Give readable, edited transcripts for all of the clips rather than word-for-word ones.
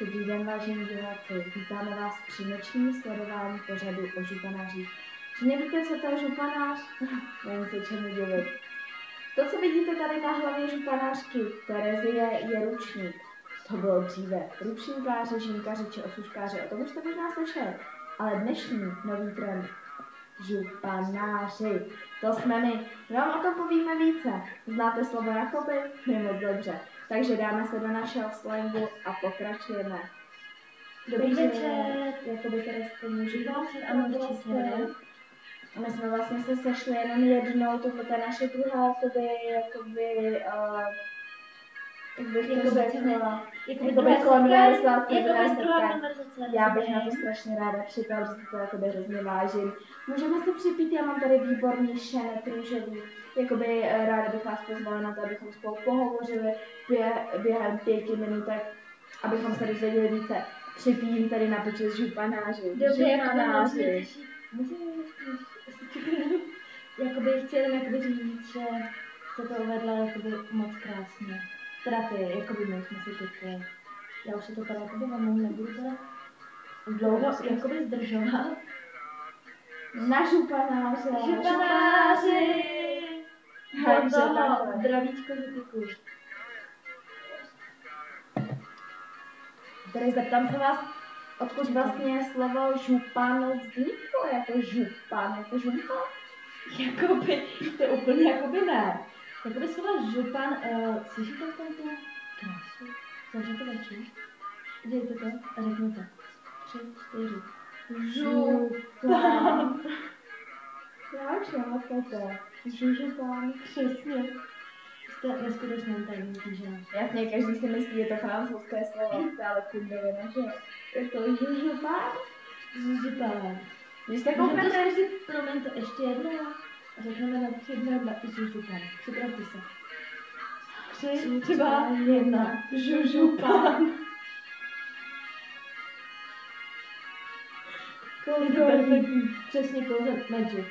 Dobrý den, vážení diváci. Vítáme vás při nočním sledování pořadu o županářích. Že nevíte, co to je županář? Není se čemu divit. To, co vidíte tady na hlavě županářky Terezie, je ručník. To bylo dříve. Ručníkáři, žínkaři či osuškáři, o tom už jste možná slyšeli. Ale dnešní nový trend. Županáři. To jsme my. My vám o tom povíme více. Znáte slovo jakoby? My moc dobře. Takže dáme se do našeho slangu a pokračujeme. Dobrý večer. Jakoby tady můžu Ano, určitě. My jsme vlastně se sešli jenom jednou, tohle je naše druhá, konverzace. Já bych na to strašně ráda připala, že to jakoby hrozně vážím. Můžeme si připít, já mám tady výborný šenet růžový. Jakoby ráda bych vás pozvala na to, abychom spolu pohovořili během 5 minutek, abychom se dozvěděli více. Připijím tady na počest županáři. Dobře, županáři. Jakoby chci jenom říct, že jste to uvedla jakoby moc krásně. Teda ty, jakoby my jsme si typli. Já už se to teda jakoby vám nebudu teda dlouho jakoby zdržovat. Na županáře. Županáři! Zdravíčko, župiku. Tady zeptám se vás, odkud vlastně slovo župan vzniklo, jako župan, jako žumpa? Jakoby, to úplně jakoby ne. Jakoby slovo župan, slyšíte tam tu krásu? Zavřete oči, dějte to a řekněte. 3, 4. Župan. Já už nemáte. Župan. Přesně. Jste neskutečně tajemník, že? Jasně, každý si myslí, že to francouzské slovo, ale kundovina, že je to župan. Župan. Když jste kouknete, promiňte ještě jednou a řekneme na 3, 2, župan. Připravte se. 3, 2, 1. Župan. Je to perfektní. Přesně kouzet. Magic.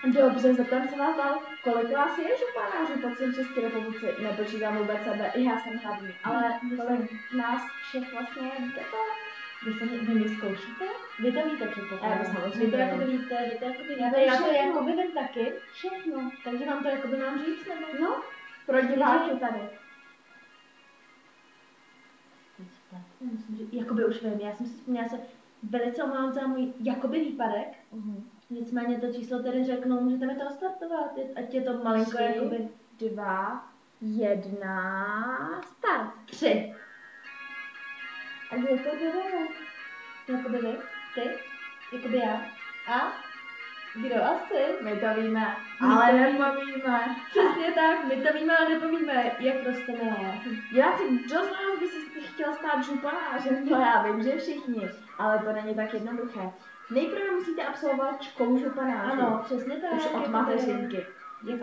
Dobře, zeptám se vás dál, kolik vás je županářů po celé České republice? Nepočítám vůbec sebe, i já jsem hlavní, ale kolik nás všech vlastně je, víte to? Vy mě zkoušíte? Vy to víte, předpokládám. Vy to jakoby víte, já to jakoby vím taky. Všechno. Takže vám to jakoby mám říct, nebo? No, pro diváky tady. Jakoby už vím, já jsem si vzpomněla, se velice omlouvám za můj jakoby výpadek. Nicméně to číslo tedy řeknu, můžete mi to odstartovat, ať je to malinko 3, jakoby. 2, 1, start. 3. A kdo to bude? Jakoby vy, ty, jakoby já. A kdo asi? My to víme, ale nepovíme. Přesně tak, my to víme, ale nepovíme, jak rosteme. Diváci, kdo z nás by si chtěl stát županářem? No já vím, že všichni, ale to není tak jednoduché. Nejprve musíte absolvovat školu županářů. Ano, přesně tak. Už od mateřinky.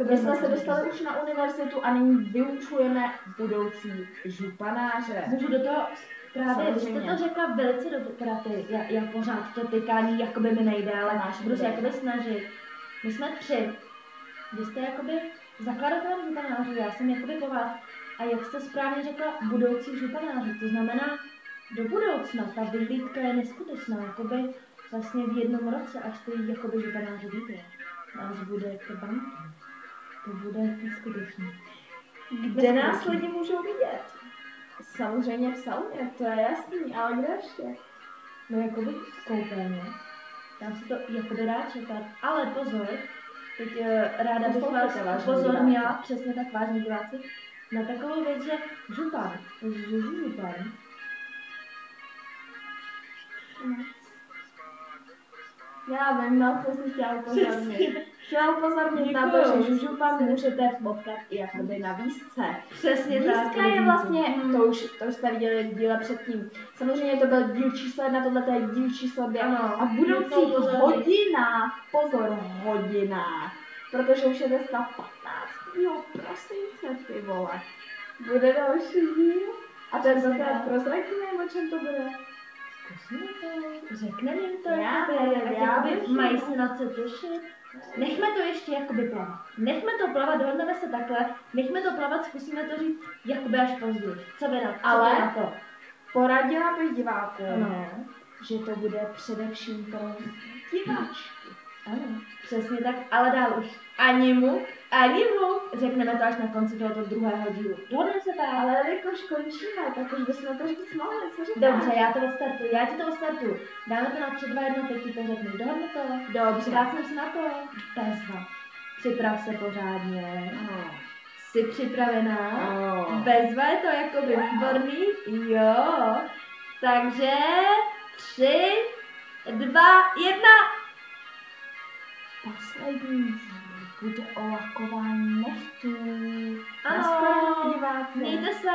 My jsme se dostali už na univerzitu a nyní vyučujeme budoucí županáře. Můžu do toho právě, jste to řekla velice dobře, teda ty, já pořád to tykání jakoby mi nejde, ale budu se jakoby snažit. My jsme 3. Vy jste jakoby zakladatelem županářů, já jsem jakoby po vás. A jak jste správně řekla, budoucí županáři, to znamená do budoucna, ta vyhlídka je neskutečná, jakoby vlastně v jednom roce, až ty jakoby županáři víte, nás bude to banky. To bude neskutečné. Kde nás lidi můžou vidět? Samozřejmě v sauně, to je jasný, ale kde ještě? No jakoby v koupelně. Tam si to jakoby dá čekat, ale pozor, teď ráda bych vás upozornila, přesně tak vážní diváci, na takovou věc, že župan. Já vím, na co jsi chtěla upozornit. Chtěla upozornit na to, že župan můžete potkat i jakoby na výzce. Přesně tak. Výzka je vlastně, to už jste viděli v díle předtím. Samozřejmě to byl díl číslo 1, tohle je díl číslo 2. Ano, a v budoucích hodinách, pozor, hodinách, protože už je dneska 15. prosince, ty vole. Bude další díl? A ten zase prozradíme, o čem to bude? Zkusíme to, řekneme jim to, Já mají se na co těšit. Nechme to ještě jakoby plavat. Nechme to plavat, dohodneme se takhle, nechme to plavat, zkusíme to říct jakoby až později. Co vy na to? Poradila bych divákům, Ano. že to bude především pro diváčky. Ano, přesně tak, ale dál už ani muk. Řekneme to až na konci tohoto druhého dílu. Dohodneme se tak. Ale jakož končíme, tak už bychom to říct mohli, co říkáš? Dobře, já ti to odstartuju. Dáme to na 3, 2, 1, teď ti to řeknu. Dohodnu to? Dobře. Vrátím se na to. Bezva. Připrav se pořádně. Ano. Jsi připravená? Ano. Bezva je to jakoby výborný? Jo. Takže 3, 2, 1. Poslední díl bude o lakování nechtů. Ano. Naschledanou, diváci. Mějte se.